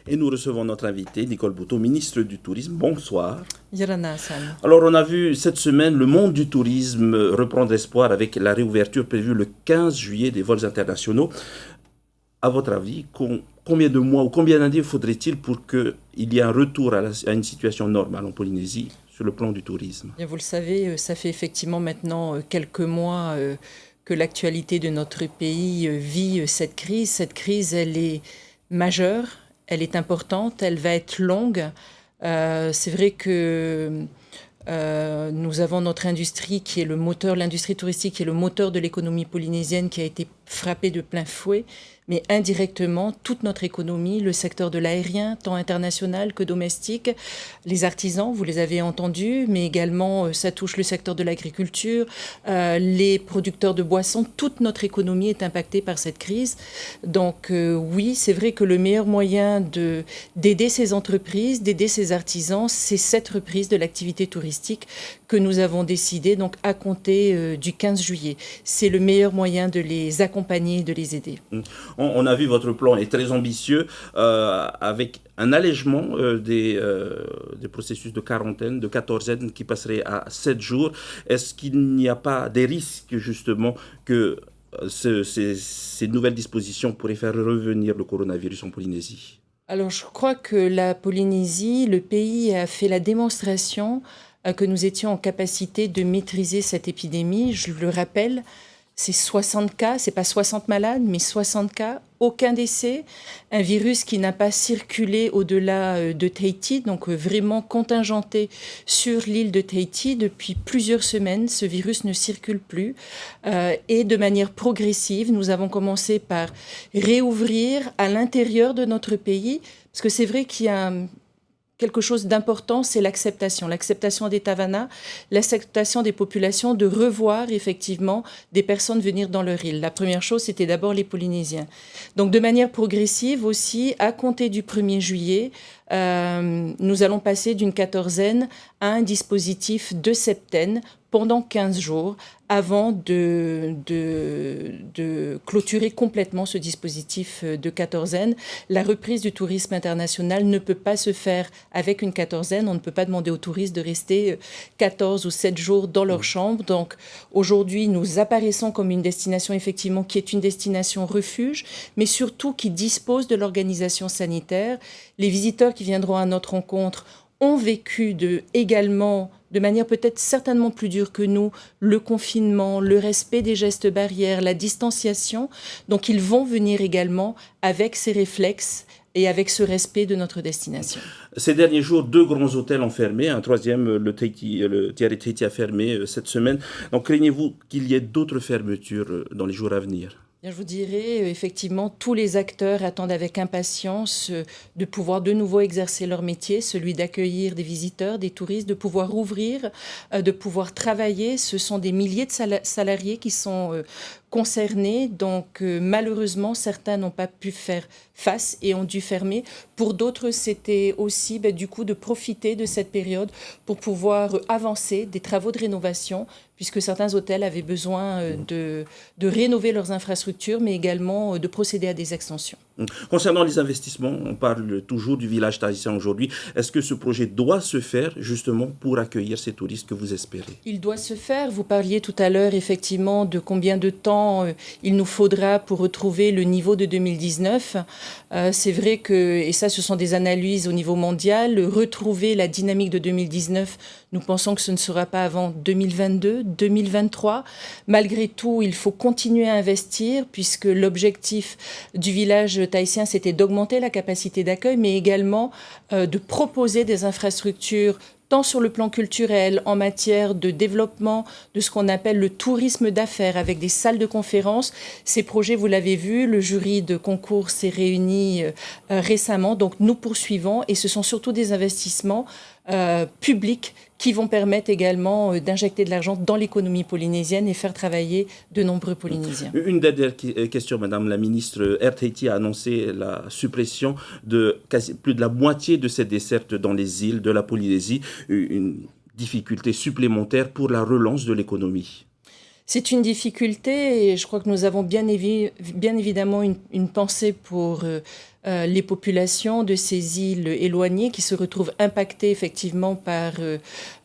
Et nous recevons notre invité, Nicole Boutot, ministre du Tourisme. Bonsoir. Yarana Hassan. Alors, on a vu cette semaine le monde du tourisme reprendre espoir avec la réouverture prévue le 15 juillet des vols internationaux. À votre avis, combien de mois ou combien d'années faudrait-il pour qu'il y ait un retour à une situation normale en Polynésie sur le plan du tourisme? Bien, vous le savez, ça fait effectivement maintenant quelques mois que l'actualité de notre pays vit cette crise. Cette crise, elle est majeure, elle est importante, elle va être longue. C'est vrai que nous avons notre industrie qui est le moteur, l'industrie touristique qui est le moteur de l'économie polynésienne qui a été frappée de plein fouet, mais indirectement, toute notre économie, le secteur de l'aérien, tant international que domestique, les artisans, vous les avez entendus, mais également ça touche le secteur de l'agriculture, les producteurs de boissons, toute notre économie est impactée par cette crise. Donc oui, c'est vrai que le meilleur moyen d'aider ces entreprises, d'aider ces artisans, c'est cette reprise de l'activité touristique que nous avons décidé donc à compter du 15 juillet. C'est le meilleur moyen de les accompagner et de les aider. On a vu votre plan est très ambitieux avec un allègement des processus de quarantaine, de quatorzaine qui passerait à 7 jours. Est-ce qu'il n'y a pas des risques justement que ces nouvelles dispositions pourraient faire revenir le coronavirus en Polynésie? Alors je crois que la Polynésie, le pays a fait la démonstration que nous étions en capacité de maîtriser cette épidémie. Je le rappelle, c'est 60 cas, c'est pas 60 malades, mais 60 cas, aucun décès, un virus qui n'a pas circulé au-delà de Tahiti, donc vraiment contingenté sur l'île de Tahiti depuis plusieurs semaines. Ce virus ne circule plus et de manière progressive, nous avons commencé par réouvrir à l'intérieur de notre pays, parce que c'est vrai qu'il y a quelque chose d'important, c'est l'acceptation des Tavana, l'acceptation des populations de revoir effectivement des personnes venir dans leur île. La première chose, c'était d'abord les Polynésiens. Donc de manière progressive aussi, à compter du 1er juillet, nous allons passer d'une quatorzaine à un dispositif de septaine pendant 15 jours avant de clôturer complètement ce dispositif de quatorzaine. La reprise du tourisme international ne peut pas se faire avec une quatorzaine. On ne peut pas demander aux touristes de rester 14 ou 7 jours dans leur chambre. Donc aujourd'hui, nous apparaissons comme une destination effectivement qui est une destination refuge, mais surtout qui dispose de l'organisation sanitaire. Les visiteurs qui viendront à notre rencontre ont vécu également, de manière peut-être certainement plus dure que nous, le confinement, le respect des gestes barrières, la distanciation. Donc ils vont venir également avec ces réflexes et avec ce respect de notre destination. Ces derniers jours, 2 grands hôtels ont fermé, un troisième, le Tiare Tahiti a fermé cette semaine. Donc craignez-vous qu'il y ait d'autres fermetures dans les jours à venir? Bien, je vous dirais, effectivement, tous les acteurs attendent avec impatience de pouvoir de nouveau exercer leur métier, celui d'accueillir des visiteurs, des touristes, de pouvoir ouvrir, de pouvoir travailler. Ce sont des milliers de salariés qui sont concernés. Donc, malheureusement, certains n'ont pas pu faire face et ont dû fermer. Pour d'autres, c'était aussi, du coup, de profiter de cette période pour pouvoir avancer des travaux de rénovation, puisque certains hôtels avaient besoin de rénover leurs infrastructures, mais également de procéder à des extensions. Concernant les investissements, on parle toujours du village tahitien aujourd'hui. Est-ce que ce projet doit se faire justement pour accueillir ces touristes que vous espérez? Il doit se faire. Vous parliez tout à l'heure effectivement de combien de temps il nous faudra pour retrouver le niveau de 2019. C'est vrai que, et ça ce sont des analyses au niveau mondial, retrouver la dynamique de 2019, nous pensons que ce ne sera pas avant 2022, 2023. Malgré tout, il faut continuer à investir puisque l'objectif du village tahitien, c'était d'augmenter la capacité d'accueil, mais également de proposer des infrastructures tant sur le plan culturel, en matière de développement de ce qu'on appelle le tourisme d'affaires, avec des salles de conférences. Ces projets, vous l'avez vu, le jury de concours s'est réuni récemment, donc nous poursuivons, et ce sont surtout des investissements publics qui vont permettre également d'injecter de l'argent dans l'économie polynésienne et faire travailler de nombreux Polynésiens. Une dernière question, Madame la ministre. Air Tahiti a annoncé la suppression de plus de la moitié de ses dessertes dans les îles de la Polynésie, une difficulté supplémentaire pour la relance de l'économie. C'est une difficulté et je crois que nous avons bien évidemment une pensée pour les populations de ces îles éloignées qui se retrouvent impactées effectivement par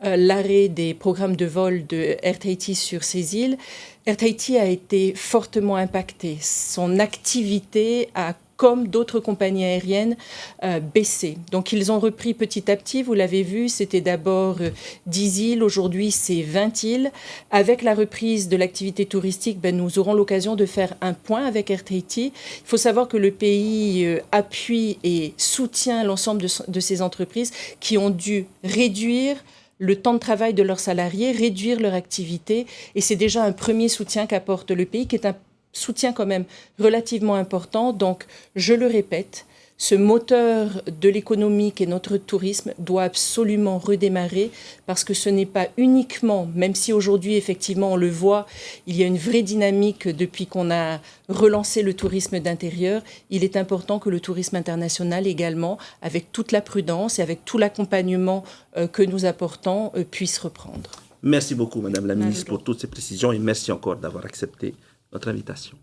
l'arrêt des programmes de vol de Air Tahiti sur ces îles. Air Tahiti a été fortement impacté. Son activité a, comme d'autres compagnies aériennes, baissé. Donc ils ont repris petit à petit, vous l'avez vu, c'était d'abord 10 îles, aujourd'hui c'est 20 îles. Avec la reprise de l'activité touristique, nous aurons l'occasion de faire un point avec Air Tahiti. Il faut savoir que le pays appuie et soutient l'ensemble de ces entreprises qui ont dû réduire le temps de travail de leurs salariés, réduire leur activité. Et c'est déjà un premier soutien qu'apporte le pays, qui est un soutien quand même relativement important. Donc, je le répète, ce moteur de l'économie qu'est notre tourisme doit absolument redémarrer parce que ce n'est pas uniquement, même si aujourd'hui effectivement on le voit, il y a une vraie dynamique depuis qu'on a relancé le tourisme d'intérieur, il est important que le tourisme international également, avec toute la prudence et avec tout l'accompagnement que nous apportons, puisse reprendre. Merci beaucoup Madame la Ministre pour toutes ces précisions et merci encore d'avoir accepté notre invitation.